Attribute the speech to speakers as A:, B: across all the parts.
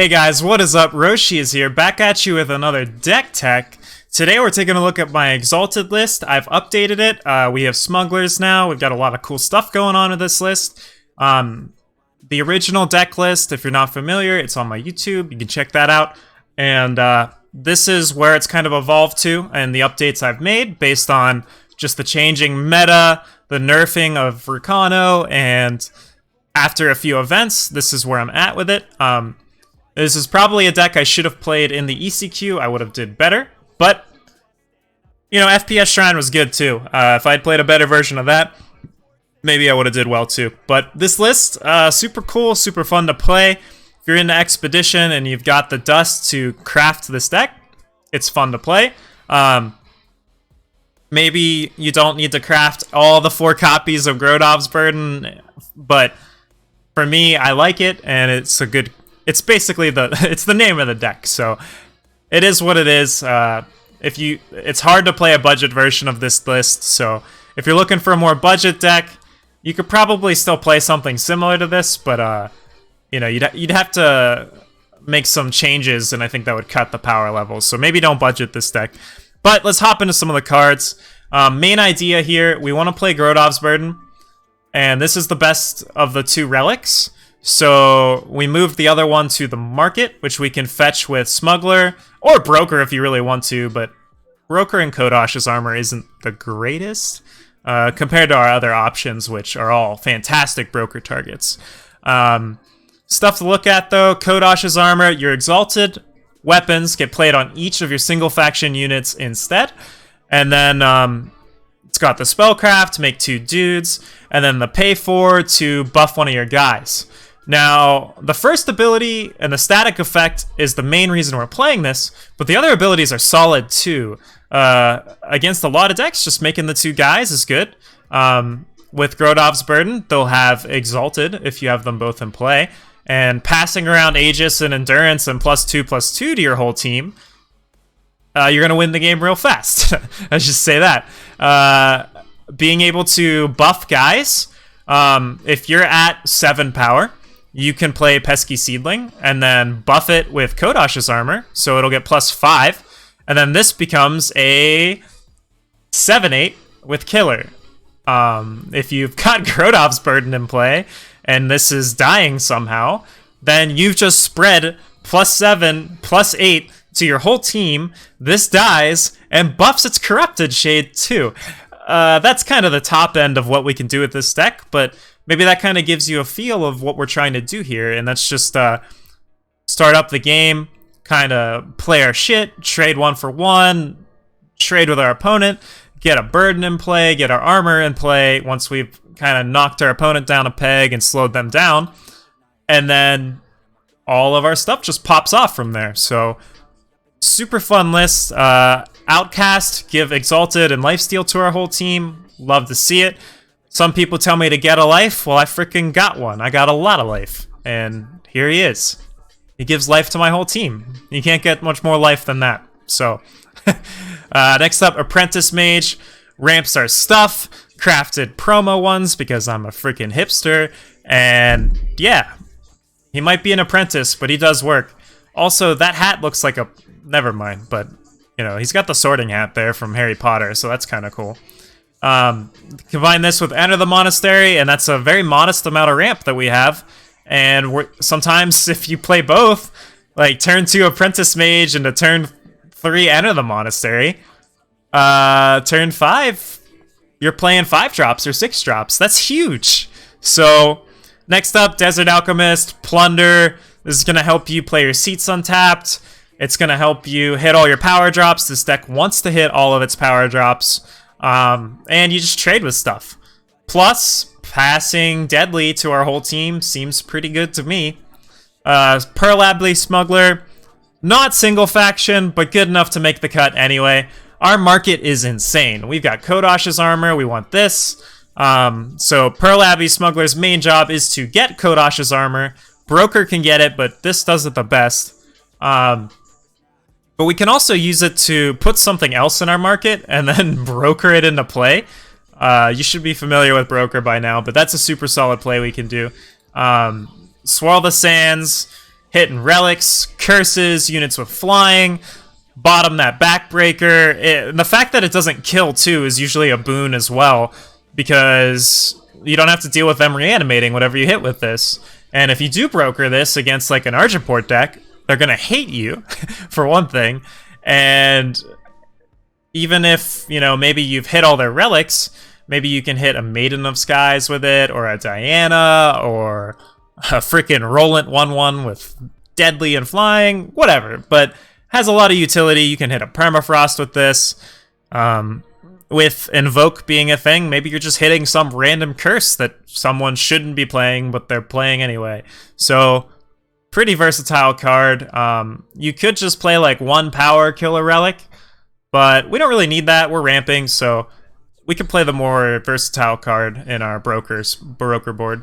A: Hey guys, what is up? Roshi is here, back at you with another deck tech. Today we're taking a look at my Exalted list. I've updated it. We have smugglers now. We've got a lot of cool stuff going on with this list. The original deck list, if you're not familiar, it's on my YouTube. You can check that out. And this is where it's kind of evolved to, and the updates I've made based on just the changing meta, the nerfing of Vulcano, and after a few events, this is where I'm at with it. This is probably a deck I should have played in the ECQ. I would have did better, but you know, FPS Shrine was good too. If I'd played a better version of that, maybe I would have did well too. But this list, super cool, super fun to play. If you're into Expedition and you've got the dust to craft this deck, it's fun to play. Maybe you don't need to craft all the 4 copies of Grodov's Burden, but for me, I like it, and it's a good. It's basically it's the name of the deck, so it is what it is. It's hard to play a budget version of this list, so if you're looking for a more budget deck, you could probably still play something similar to this, but you know, you'd have to make some changes, and I think that would cut the power levels. So maybe don't budget this deck. But let's hop into some of the cards. Main idea here: we want to play Grodov's Burden, and this is the best of the 2 relics. So we moved the other one to the market, which we can fetch with Smuggler or Broker if you really want to, but Broker and Kodosh's armor isn't the greatest compared to our other options, which are all fantastic Broker targets. Stuff to look at though: Kodosh's armor, your Exalted weapons get played on each of your single faction units instead, and then it's got the Spellcraft to make 2 dudes, and then the Pay 4 to buff one of your guys. Now, the first ability and the static effect is the main reason we're playing this, but the other abilities are solid too. Against a lot of decks, just making the 2 guys is good. With Grodov's Burden, they'll have Exalted if you have them both in play, and passing around Aegis and Endurance and +2/+2 to your whole team, you're going to win the game real fast. Let's just say that. Being able to buff guys, if you're at 7 power, you can play Pesky Seedling and then buff it with Kodosh's armor, so it'll get +5, and then this becomes a 7/8 with Killer. If you've got Grodov's Burden in play, and this is dying somehow, then you've just spread +7, +8 to your whole team. This dies and buffs its Corrupted Shade too. That's kind of the top end of what we can do with this deck, but maybe that kind of gives you a feel of what we're trying to do here, and that's just start up the game, kind of play our shit, trade 1 for 1, trade with our opponent, get a Burden in play, get our armor in play once we've kind of knocked our opponent down a peg and slowed them down, and then all of our stuff just pops off from there. So super fun list. Outcast, give Exalted and Lifesteal to our whole team. Love to see it. Some people tell me to get a life. Well, I freaking got one. I got a lot of life. And here he is. He gives life to my whole team. You can't get much more life than that. So, next up, Apprentice Mage. Ramps our stuff. Crafted promo ones because I'm a freaking hipster. And yeah, he might be an apprentice, but he does work. Also, that hat looks like a... Never mind, but... You know, he's got the sorting hat there from Harry Potter, so that's kind of cool. Combine this with Enter the Monastery, and that's a very modest amount of ramp that we have. And sometimes if you play both, like turn 2 Apprentice Mage into turn 3 Enter the Monastery, turn 5, you're playing 5 drops or 6 drops. That's huge. So next up, Desert Alchemist, Plunder. This is going to help you play your seats untapped. It's going to help you hit all your power drops. This deck wants to hit all of its power drops. And you just trade with stuff. Plus, passing Deadly to our whole team seems pretty good to me. Pearl Abbey Smuggler, not single faction, but good enough to make the cut anyway. Our market is insane. We've got Kodosh's armor. We want this. So Pearl Abbey Smuggler's main job is to get Kodosh's armor. Broker can get it, but this does it the best. But we can also use it to put something else in our market and then broker it into play. You should be familiar with Broker by now, but that's a super solid play we can do. Swirl the Sands, hitting relics, curses, units with flying, bottom that backbreaker. The fact that it doesn't kill too is usually a boon as well, because you don't have to deal with them reanimating whatever you hit with this. And if you do broker this against like an Argenport deck, they're gonna hate you for one thing. And even if, you know, maybe you've hit all their relics, maybe you can hit a Maiden of Skies with it, or a Diana, or a freaking Rollant 1/1 with deadly and flying, whatever. But has a lot of utility. You can hit a Permafrost with this. With Invoke being a thing, maybe you're just hitting some random curse that someone shouldn't be playing, but they're playing anyway. So, pretty versatile card. You could just play like one power, kill a relic, but we don't really need that. We're ramping, so we can play the more versatile card in our broker board.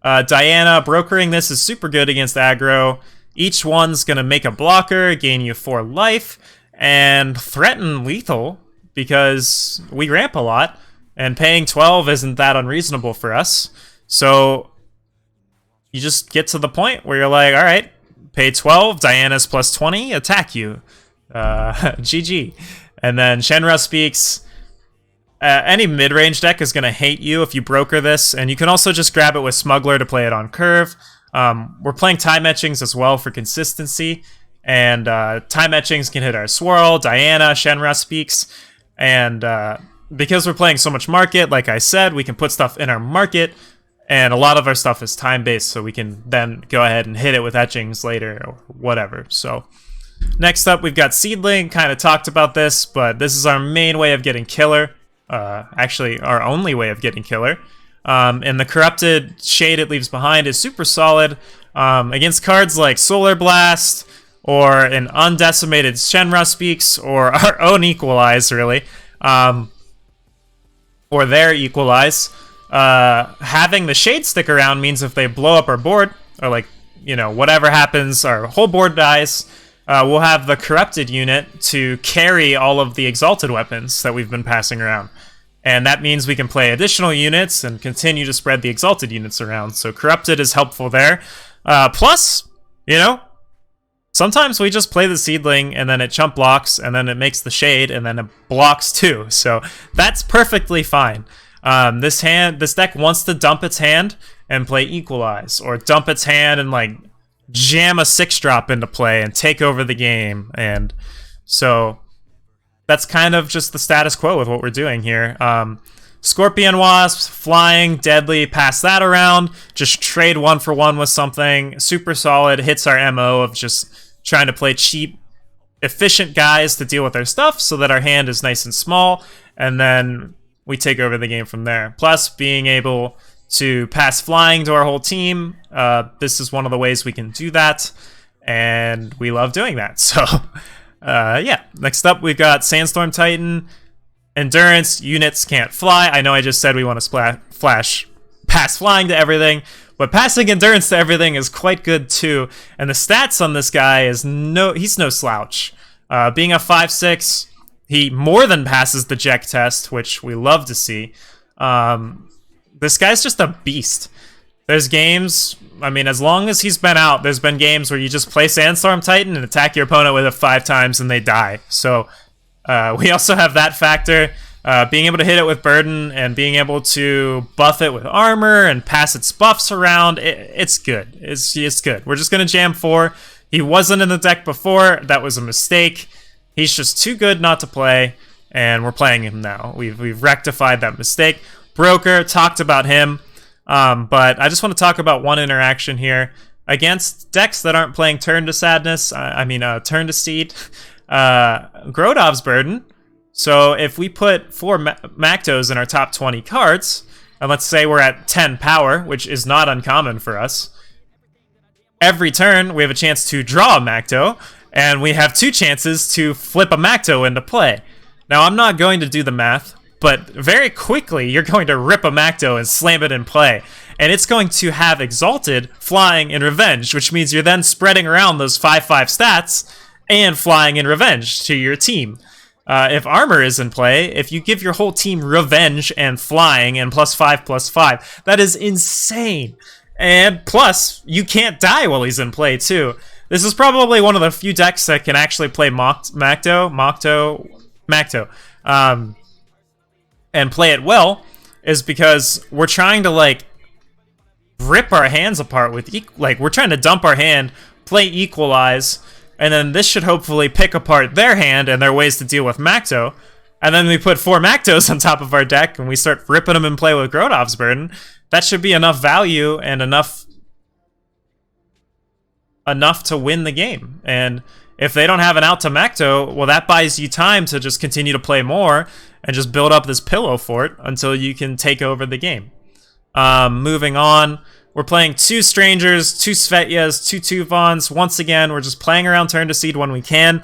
A: Diana, brokering this is super good against aggro. Each one's gonna make a blocker, gain you 4 life, and threaten lethal, because we ramp a lot, and paying 12 isn't that unreasonable for us. So you just get to the point where you're like, all right, pay 12, Diana's plus 20, attack you. GG. And then Shenra speaks. Any mid-range deck is going to hate you if you broker this, and you can also just grab it with Smuggler to play it on curve. We're playing Time Etchings as well for consistency, and Time Etchings can hit our Swirl, Diana, Shenra speaks. And because we're playing so much market, like I said, we can put stuff in our market, and a lot of our stuff is time-based, so we can then go ahead and hit it with etchings later or whatever. So next up, we've got Seedling. Kind of talked about this, but this is our main way of getting killer. Actually, our only way of getting killer. And the Corrupted Shade it leaves behind is super solid against cards like Solar Blast, or an undecimated Shenra Speaks, or our own Equalize, really, or their Equalize. Having the Shade stick around means if they blow up our board, or like, you know, whatever happens, our whole board dies, we'll have the Corrupted unit to carry all of the Exalted weapons that we've been passing around. And that means we can play additional units and continue to spread the Exalted units around. So Corrupted is helpful there. Plus, you know, sometimes we just play the Seedling, and then it chump blocks, and then it makes the Shade, and then it blocks too. So that's perfectly fine. This deck wants to dump its hand and play Equalize, or dump its hand and like jam a 6-drop into play and take over the game. And so that's kind of just the status quo with what we're doing here. Scorpion Wasp, flying, deadly, pass that around, just trade 1-for-1 with something, super solid, hits our MO of just trying to play cheap, efficient guys to deal with our stuff so that our hand is nice and small, and then we take over the game from there. Plus, being able to pass flying to our whole team, this is one of the ways we can do that, and we love doing that. So, yeah. Next up, we've got Sandstorm Titan. Endurance, units can't fly. I know I just said we want to pass flying to everything, but passing endurance to everything is quite good too. And the stats on this guy is he's no slouch. Being a 5/6, he more than passes the Jack test, which we love to see. This guy's just a beast. There's games, I mean, as long as he's been out, there's been games where you just play Sandstorm Titan and attack your opponent with it 5 times and they die. So we also have that factor. Being able to hit it with Burden and being able to buff it with armor and pass its buffs around, it's good. It's good. We're just going to jam 4. He wasn't in the deck before. That was a mistake. He's just too good not to play, and we're playing him now. We've rectified that mistake. Broker, talked about him, but I just want to talk about one interaction here. Against decks that aren't playing Turn to Sadness, Turn to Seed, Grodov's Burden. So if we put 4 Mactos in our top 20 cards, and let's say we're at 10 power, which is not uncommon for us, every turn we have a chance to draw a Macto, and we have 2 chances to flip a Macto into play. Now, I'm not going to do the math, but very quickly you're going to rip a Macto and slam it in play. And it's going to have Exalted, Flying, and Revenge, which means you're then spreading around those 5/5 stats and Flying and Revenge to your team. If Armor is in play, if you give your whole team Revenge and Flying and +5/+5, that is insane. And plus, you can't die while he's in play too. This is probably one of the few decks that can actually play Macto, and play it well, is because we're trying to like rip our hands apart with we're trying to dump our hand, play Equalize, and then this should hopefully pick apart their hand and their ways to deal with Macto. And then we put 4 Mactos on top of our deck and we start ripping them in play with Grodov's Burden. That should be enough value and enough to win the game. And if they don't have an out to Macto, well, that buys you time to just continue to play more and just build up this pillow fort until you can take over the game. Moving on, we're playing 2 Strangers, 2 Svetyas, 2 Tuvons. Once again, we're just playing around turn to seed when we can.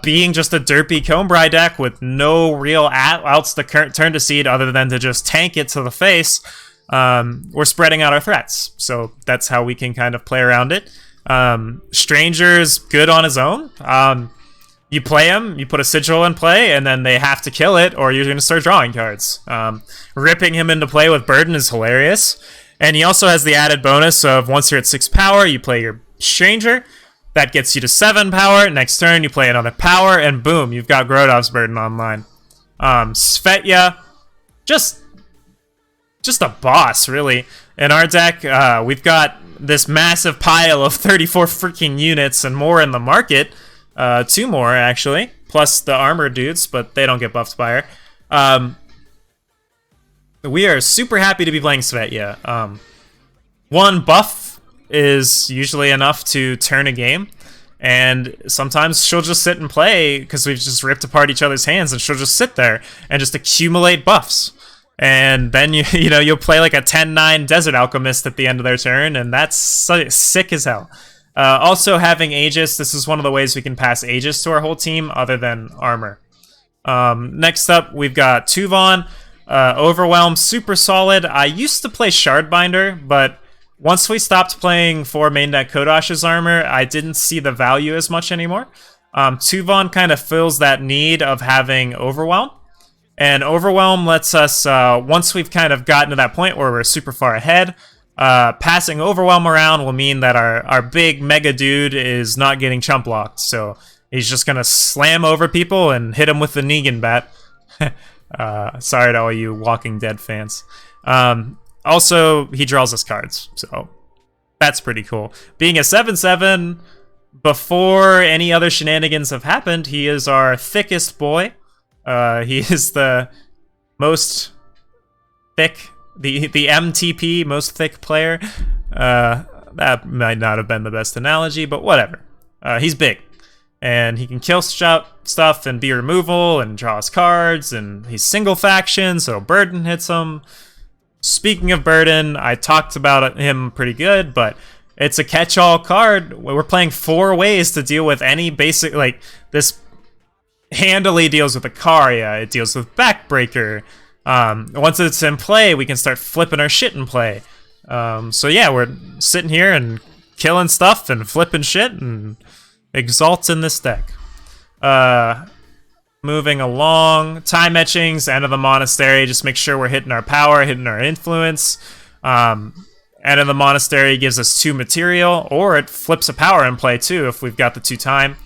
A: Being just a derpy Combri deck with no real outs to turn to seed other than to just tank it to the face, we're spreading out our threats. So that's how we can kind of play around it. Stranger's good on his own. You play him, you put a Sigil in play, and then they have to kill it, or you're going to start drawing cards. Ripping him into play with Burden is hilarious. And he also has the added bonus of once you're at 6 power, you play your Stranger. That gets you to 7 power. Next turn, you play another power, and boom, you've got Grodov's Burden online. Svetya, just a boss, really. In our deck, we've got this massive pile of 34 freaking units and more in the market. 2 more, actually, plus the armor dudes, but they don't get buffed by her. We are super happy to be playing Svetya. 1 buff is usually enough to turn a game, and sometimes she'll just sit and play because we've just ripped apart each other's hands, and she'll just sit there and just accumulate buffs. And then you'll play like a 10-9 Desert Alchemist at the end of their turn, and that's sick as hell. Also, having Aegis, this is one of the ways we can pass Aegis to our whole team other than armor. Next up, we've got Tuvon. Overwhelm, super solid. I used to play Shardbinder, but once we stopped playing for main deck Kodosh's armor, I didn't see the value as much anymore. Tuvon kind of fills that need of having Overwhelm. And Overwhelm lets us, once we've kind of gotten to that point where we're super far ahead, passing Overwhelm around will mean that our big mega dude is not getting chump blocked. So he's just going to slam over people and hit him with the Negan bat. Sorry to all you Walking Dead fans. Also, he draws us cards, so that's pretty cool. Being a 7/7, before any other shenanigans have happened, he is our thickest boy. He is the most thick, the MTP, most thick player. That might not have been the best analogy, but whatever. He's big. And he can kill stuff and be removal and draw us cards, and he's single faction, so Burden hits him. Speaking of Burden, I talked about him pretty good, but it's a catch-all card. We're playing 4 ways to deal with any basic, like, this handily deals with Ikaria, it deals with Backbreaker. Once it's in play, we can start flipping our shit in play. So yeah, we're sitting here and killing stuff and flipping shit and Exalts in this deck. Moving along, time etchings, end of the monastery. Just make sure we're hitting our power, hitting our influence. End of the monastery gives us 2 material, or it flips a power in play too if we've got the 2 time.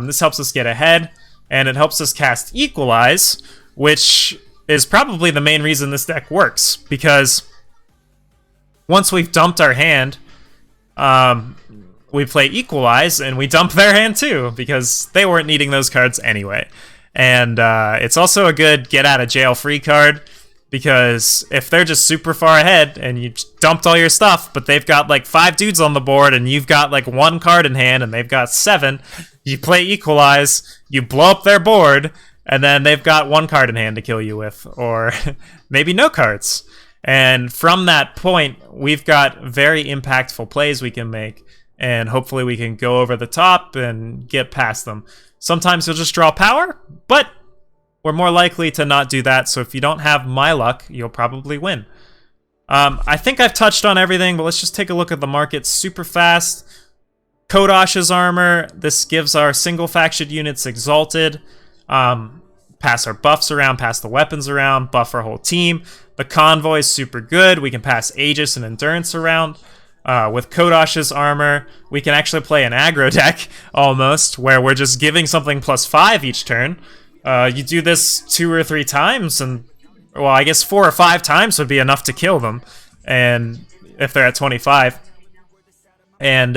A: This helps us get ahead, and it helps us cast Equalize, which is probably the main reason this deck works, because once we've dumped our hand, we play Equalize, and we dump their hand too, because they weren't needing those cards anyway. And it's also a good get-out-of-jail-free card, because if they're just super far ahead, and you dumped all your stuff, but they've got like 5 dudes on the board, and you've got like 1 card in hand, and they've got 7, you play Equalize, you blow up their board, and then they've got 1 card in hand to kill you with, or maybe no cards. And from that point, we've got very impactful plays we can make, and hopefully we can go over the top and get past them. Sometimes you'll just draw power, but we're more likely to not do that, so if you don't have my luck, you'll probably win. I think I've touched on everything, but let's just take a look at the market super fast. Kodosh's armor, this gives our single faction units Exalted. Pass our buffs around, pass the weapons around, buff our whole team. The convoy is super good. We can pass Aegis and Endurance around. With Kodosh's armor, we can actually play an aggro deck, almost, where we're just giving something +5 each turn. You do this 2 or 3 times, and, well, I guess 4 or 5 times would be enough to kill them, and if they're at 25. And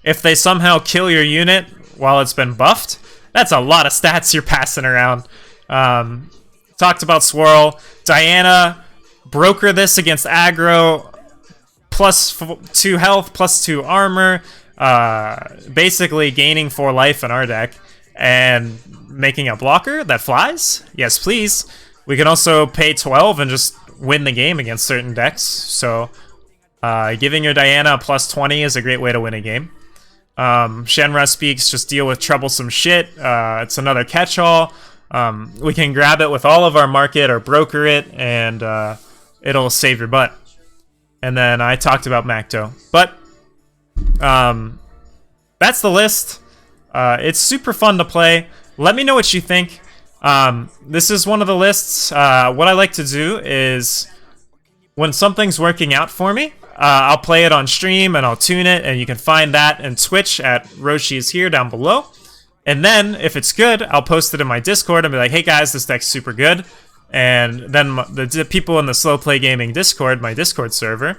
A: if they somehow kill your unit while it's been buffed, that's a lot of stats you're passing around. Talked about Swirl. Diana, broker this against aggro, +2 health, +2 armor, basically gaining 4 life in our deck, and making a blocker that flies. Yes, please. We can also pay 12 and just win the game against certain decks, so giving your Diana a +20 is a great way to win a game. Shenra speaks, just deal with troublesome shit. It's another catch-all. We can grab it with all of our market or broker it, and it'll save your butt. And then I talked about Macto. But that's the list. It's super fun to play. Let me know what you think. This is one of the lists. What I like to do is, when something's working out for me, I'll play it on stream and I'll tune it, and you can find that in Twitch at Roshi is here down below. And then, if it's good, I'll post it in my Discord and be like, hey guys, this deck's super good. And then the people in the Slow Play Gaming Discord, my Discord server,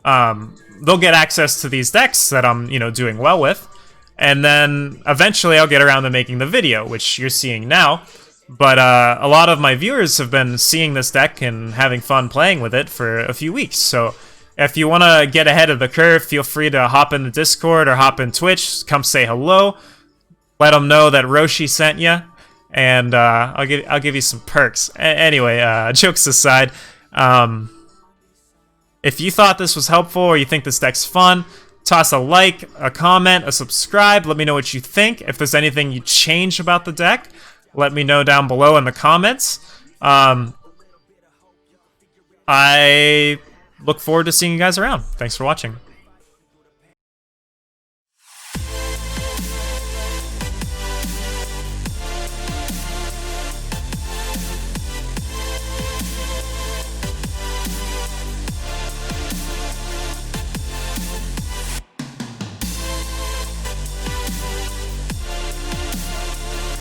A: they'll get access to these decks that I'm, doing well with. And then eventually I'll get around to making the video, which you're seeing now. But a lot of my viewers have been seeing this deck and having fun playing with it for a few weeks. So if you want to get ahead of the curve, feel free to hop in the Discord or hop in Twitch. Come say hello. Let them know that Roshi sent you, and I'll give you some perks. Anyway, jokes aside, if you thought this was helpful or you think this deck's fun, toss a like, a comment, a subscribe. Let me know what you think. If there's anything you change about the deck, let me know down below in the comments. I look forward to seeing you guys around. Thanks for watching.